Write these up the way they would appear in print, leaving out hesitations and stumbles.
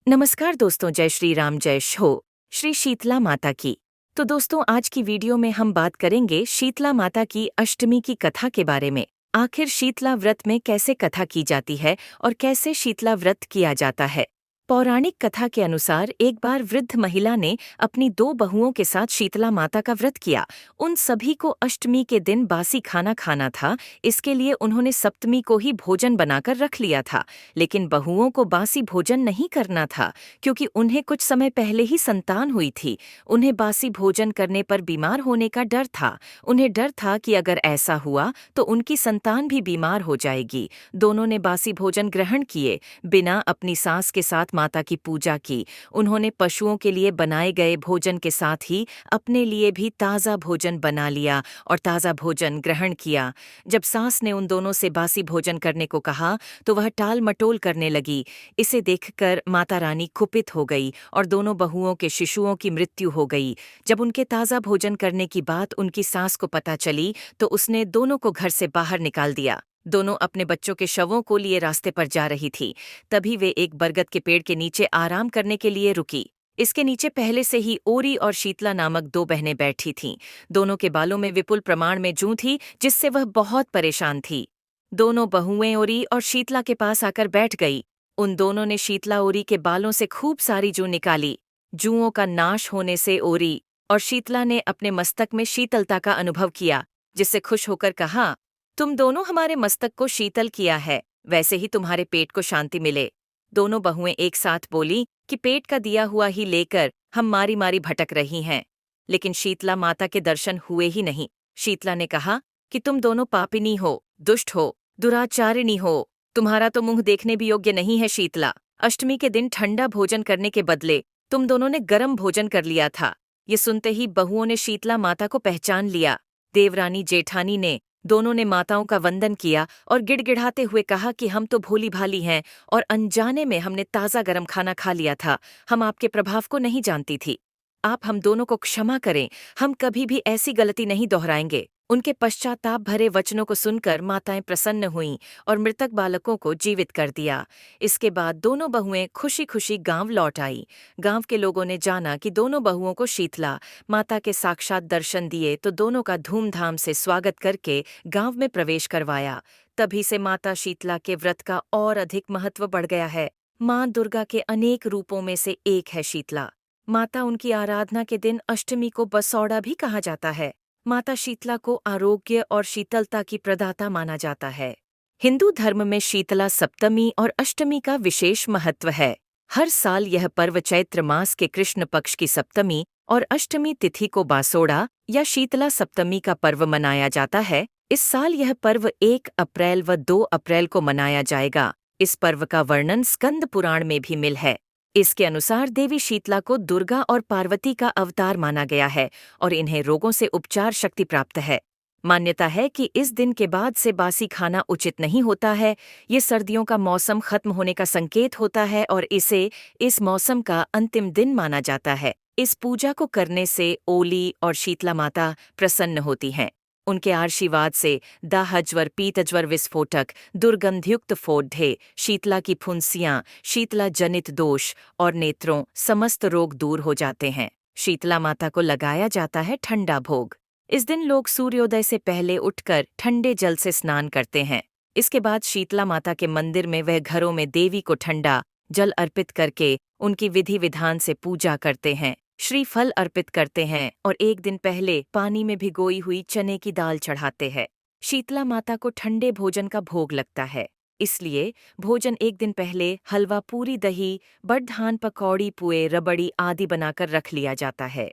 नमस्कार दोस्तों, जय श्री राम, जय हो श्री शीतला माता की। तो दोस्तों, आज की वीडियो में हम बात करेंगे शीतला माता की अष्टमी की कथा के बारे में। आखिर शीतला व्रत में कैसे कथा की जाती है और कैसे शीतला व्रत किया जाता है। पौराणिक कथा के अनुसार एक बार वृद्ध महिला ने अपनी दो बहुओं के साथ शीतला माता का व्रत किया। उन सभी को अष्टमी के दिन बासी खाना खाना था, इसके लिए उन्होंने सप्तमी को ही भोजन बनाकर रख लिया था। लेकिन बहुओं को बासी भोजन नहीं करना था, क्योंकि उन्हें कुछ समय पहले ही संतान हुई थी। उन्हें बासी भोजन करने पर बीमार होने का डर था। उन्हें डर था कि अगर ऐसा हुआ तो उनकी संतान भी बीमार हो जाएगी। दोनों ने बासी भोजन ग्रहण किए, बिना अपनी सास के साथ माता की पूजा की। उन्होंने पशुओं के लिए बनाए गए भोजन के साथ ही अपने लिए भी ताज़ा भोजन बना लिया और ताज़ा भोजन ग्रहण किया। जब सास ने उन दोनों से बासी भोजन करने को कहा तो वह टाल मटोल करने लगी। इसे देखकर माता रानी कुपित हो गई और दोनों बहुओं के शिशुओं की मृत्यु हो गई। जब उनके ताज़ा भोजन करने की बात उनकी सास को पता चली तो उसने दोनों को घर से बाहर निकाल दिया। दोनों अपने बच्चों के शवों को लिए रास्ते पर जा रही थी। तभी वे एक बरगद के पेड़ के नीचे आराम करने के लिए रुकी। इसके नीचे पहले से ही ओरी और शीतला नामक दो बहनें बैठी थीं। दोनों के बालों में विपुल प्रमाण में जूं थी, जिससे वह बहुत परेशान थी। दोनों बहुएं ओरी और शीतला के पास आकर बैठ गई। उन दोनों ने शीतला ओरी के बालों से खूब सारी जूं निकाली। जूओं का नाश होने से ओरी और शीतला ने अपने मस्तक में शीतलता का अनुभव किया, जिससे खुश होकर कहा, तुम दोनों हमारे मस्तक को शीतल किया है, वैसे ही तुम्हारे पेट को शांति मिले। दोनों बहुएं एक साथ बोली कि पेट का दिया हुआ ही लेकर हम मारी मारी भटक रही हैं। लेकिन शीतला माता के दर्शन हुए ही नहीं। शीतला ने कहा कि तुम दोनों पापिनी हो, दुष्ट हो, दुराचारिणी हो। तुम्हारा तो मुंह देखने भी योग्य नहीं है शीतला। अष्टमी के दिन ठंडा भोजन करने के बदले तुम दोनों ने गर्म भोजन कर लिया था। ये सुनते ही बहुओं ने शीतला माता को पहचान लिया। देवरानी जेठानी ने दोनों ने माताओं का वंदन किया और गिड़गिड़ाते हुए कहा कि हम तो भोली भाली हैं और अनजाने में हमने ताज़ा गरम खाना खा लिया था। हम आपके प्रभाव को नहीं जानती थी। आप हम दोनों को क्षमा करें, हम कभी भी ऐसी गलती नहीं दोहराएंगे। उनके पश्चाताप भरे वचनों को सुनकर माताएं प्रसन्न हुईं और मृतक बालकों को जीवित कर दिया। इसके बाद दोनों बहुएं खुशी खुशी गांव लौट आई। गांव के लोगों ने जाना कि दोनों बहुओं को शीतला माता के साक्षात दर्शन दिए तो दोनों का धूमधाम से स्वागत करके गांव में प्रवेश करवाया। तभी से माता शीतला के व्रत का और अधिक महत्व बढ़ गया है। मां दुर्गा के अनेक रूपों में से एक है शीतला माता। उनकी आराधना के दिन अष्टमी को बसौड़ा भी कहा जाता है। माता शीतला को आरोग्य और शीतलता की प्रदाता माना जाता है। हिंदू धर्म में शीतला सप्तमी और अष्टमी का विशेष महत्व है। हर साल यह पर्व चैत्र मास के कृष्ण पक्ष की सप्तमी और अष्टमी तिथि को बासोड़ा या शीतला सप्तमी का पर्व मनाया जाता है। इस साल यह पर्व 1 अप्रैल व 2 अप्रैल को मनाया जाएगा। इस पर्व का वर्णन स्कंद पुराण में भी मिल है। इसके अनुसार देवी शीतला को दुर्गा और पार्वती का अवतार माना गया है और इन्हें रोगों से उपचार शक्ति प्राप्त है। मान्यता है कि इस दिन के बाद से बासी खाना उचित नहीं होता है। ये सर्दियों का मौसम खत्म होने का संकेत होता है और इसे इस मौसम का अंतिम दिन माना जाता है। इस पूजा को करने से ओली और शीतला माता प्रसन्न होती हैं। उनके आशीर्वाद से दाहज्वर, पीतज्वर विस्फोटक, दुर्गंधयुक्त फोड़े, शीतला की फुंसियां, शीतला जनित दोष और नेत्रों समस्त रोग दूर हो जाते हैं। शीतला माता को लगाया जाता है ठंडा भोग। इस दिन लोग सूर्योदय से पहले उठकर ठंडे जल से स्नान करते हैं। इसके बाद शीतला माता के मंदिर में वह घरों में देवी को ठंडा जल अर्पित करके उनकी विधि विधान से पूजा करते हैं, श्रीफल अर्पित करते हैं और एक दिन पहले पानी में भिगोई हुई चने की दाल चढ़ाते हैं। शीतला माता को ठंडे भोजन का भोग लगता है, इसलिए भोजन एक दिन पहले हलवा, पूरी, दही, बड़धान, पकौड़ी, पुए, रबड़ी आदि बनाकर रख लिया जाता है।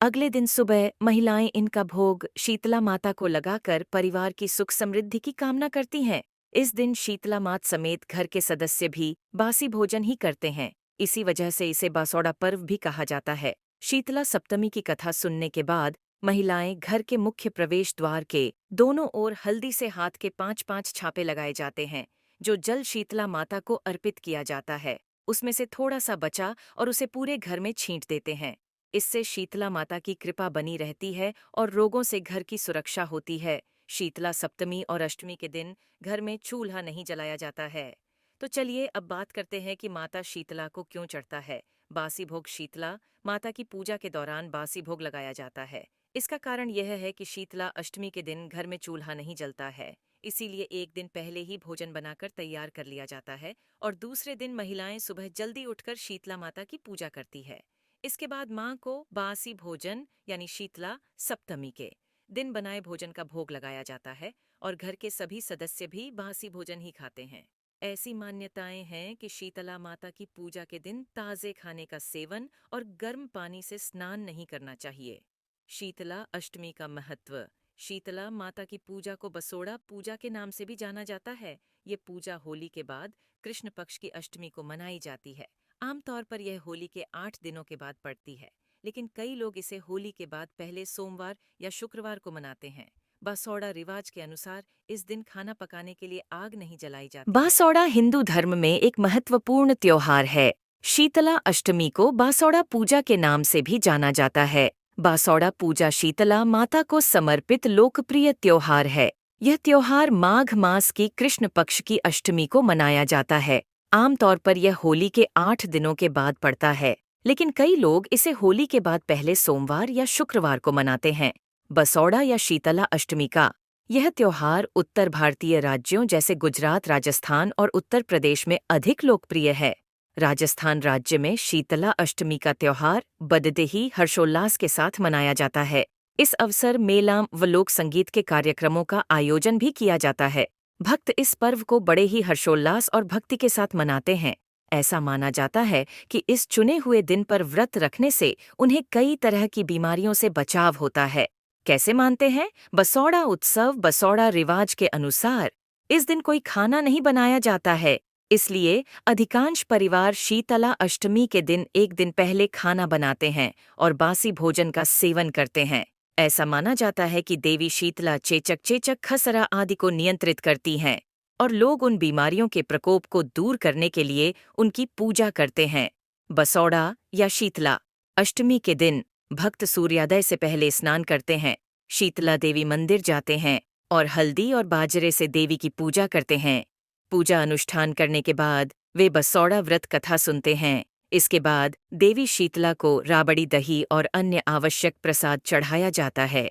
अगले दिन सुबह महिलाएं इनका भोग शीतला माता को लगाकर परिवार की सुख समृद्धि की कामना करती हैं। इस दिन शीतला मात समेत घर के सदस्य भी बासी भोजन ही करते हैं। इसी वजह से इसे बासौड़ा पर्व भी कहा जाता है। शीतला सप्तमी की कथा सुनने के बाद महिलाएं घर के मुख्य प्रवेश द्वार के दोनों ओर हल्दी से हाथ के 5-5 छापे लगाए जाते हैं, जो जल शीतला माता को अर्पित किया जाता है। उसमें से थोड़ा सा बचा और उसे पूरे घर में छींट देते हैं। इससे शीतला माता की कृपा बनी रहती है और रोगों से घर की सुरक्षा होती है। शीतला सप्तमी और अष्टमी के दिन घर में चूल्हा नहीं जलाया जाता है। तो चलिए अब बात करते हैं कि माता शीतला को क्यों चढ़ता है बासी भोग। शीतला माता की पूजा के दौरान बासी भोग लगाया जाता है। इसका कारण यह है कि शीतला अष्टमी के दिन घर में चूल्हा नहीं जलता है, इसीलिए एक दिन पहले ही भोजन बनाकर तैयार कर लिया जाता है और दूसरे दिन महिलाएं सुबह जल्दी उठकर शीतला माता की पूजा करती है। इसके बाद माँ को बासी भोजन यानी शीतला सप्तमी के दिन बनाए भोजन का भोग लगाया जाता है और घर के सभी सदस्य भी बासी भोजन ही खाते हैं। ऐसी मान्यताएं हैं कि शीतला माता की पूजा के दिन ताजे खाने का सेवन और गर्म पानी से स्नान नहीं करना चाहिए। शीतला अष्टमी का महत्व। शीतला माता की पूजा को बसोड़ा पूजा के नाम से भी जाना जाता है। ये पूजा होली के बाद कृष्ण पक्ष की अष्टमी को मनाई जाती है। आमतौर पर यह होली के 8 दिनों के बाद पड़ती है, लेकिन कई लोग इसे होली के बाद पहले सोमवार या शुक्रवार को मनाते हैं। बासौड़ा रिवाज के अनुसार इस दिन खाना पकाने के लिए आग नहीं जलाई जाती है। बासौड़ा हिंदू धर्म में एक महत्वपूर्ण त्योहार है। शीतला अष्टमी को बासौड़ा पूजा के नाम से भी जाना जाता है। बासौड़ा पूजा शीतला माता को समर्पित लोकप्रिय त्योहार है। यह त्योहार माघ मास की कृष्ण पक्ष की अष्टमी को मनाया जाता है। आमतौर पर यह होली के 8 दिनों के बाद पड़ता है, लेकिन कई लोग इसे होली के बाद पहले सोमवार या शुक्रवार को मनाते हैं। बसौड़ा या शीतला अष्टमी का यह त्योहार उत्तर भारतीय राज्यों जैसे गुजरात, राजस्थान और उत्तर प्रदेश में अधिक लोकप्रिय है। राजस्थान राज्य में शीतला अष्टमी का त्योहार बददेही हर्षोल्लास के साथ मनाया जाता है। इस अवसर मेला व लोक संगीत के कार्यक्रमों का आयोजन भी किया जाता है। भक्त इस पर्व को बड़े ही हर्षोल्लास और भक्ति के साथ मनाते हैं। ऐसा माना जाता है कि इस चुने हुए दिन पर व्रत रखने से उन्हें कई तरह की बीमारियों से बचाव होता है। कैसे मानते हैं? बसौड़ा उत्सव। बसौड़ा रिवाज के अनुसार इस दिन कोई खाना नहीं बनाया जाता है, इसलिए अधिकांश परिवार शीतला अष्टमी के दिन एक दिन पहले खाना बनाते हैं और बासी भोजन का सेवन करते हैं। ऐसा माना जाता है कि देवी शीतला चेचक, खसरा आदि को नियंत्रित करती हैं और लोग उन बीमारियों के प्रकोप को दूर करने के लिए उनकी पूजा करते हैं। बसौड़ा या शीतला अष्टमी के दिन भक्त सूर्योदय से पहले स्नान करते हैं, शीतला देवी मंदिर जाते हैं और हल्दी और बाजरे से देवी की पूजा करते हैं। पूजा अनुष्ठान करने के बाद वे बसौड़ा व्रत कथा सुनते हैं। इसके बाद देवी शीतला को राबड़ी, दही और अन्य आवश्यक प्रसाद चढ़ाया जाता है।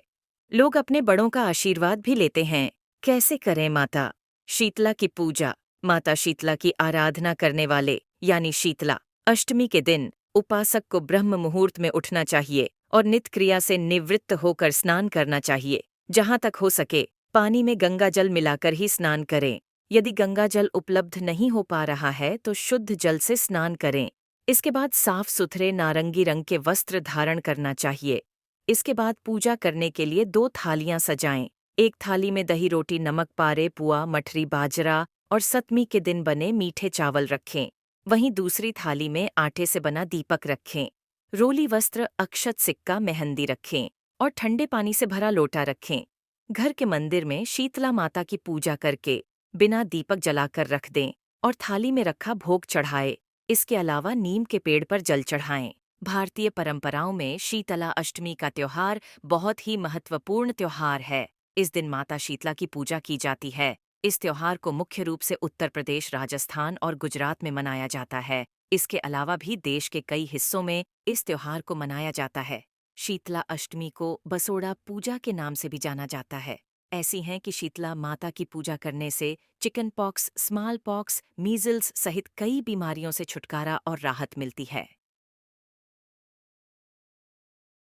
लोग अपने बड़ों का आशीर्वाद भी लेते हैं। कैसे करें माता शीतला की पूजा? माता शीतला की आराधना करने वाले यानी शीतला अष्टमी के दिन उपासक को ब्रह्म मुहूर्त में उठना चाहिए और नित्य क्रिया से निवृत्त होकर स्नान करना चाहिए। जहाँ तक हो सके पानी में गंगा जल मिलाकर ही स्नान करें। यदि गंगा जल उपलब्ध नहीं हो पा रहा है तो शुद्ध जल से स्नान करें। इसके बाद साफ सुथरे नारंगी रंग के वस्त्र धारण करना चाहिए। इसके बाद पूजा करने के लिए 2 थालियां सजाएं। एक थाली में दही, रोटी, नमक पारे, पुआ, मठरी, बाजरा और सतमी के दिन बने मीठे चावल रखें। वहीं दूसरी थाली में आटे से बना दीपक रखें। रोली वस्त्र, अक्षत, सिक्का, मेहंदी रखें और ठंडे पानी से भरा लोटा रखें। घर के मंदिर में शीतला माता की पूजा करके बिना दीपक जलाकर रख दें और थाली में रखा भोग चढ़ाए। इसके अलावा नीम के पेड़ पर जल चढ़ाएं। भारतीय परंपराओं में शीतला अष्टमी का त्योहार बहुत ही महत्वपूर्ण त्योहार है। इस दिन माता शीतला की पूजा की जाती है। इस त्योहार को मुख्य रूप से उत्तर प्रदेश, राजस्थान और गुजरात में मनाया जाता है। इसके अलावा भी देश के कई हिस्सों में इस त्योहार को मनाया जाता है। शीतला अष्टमी को बसोड़ा पूजा के नाम से भी जाना जाता है। ऐसी हैं कि शीतला माता की पूजा करने से chicken pox, small pox, measles सहित कई बीमारियों से छुटकारा और राहत मिलती है।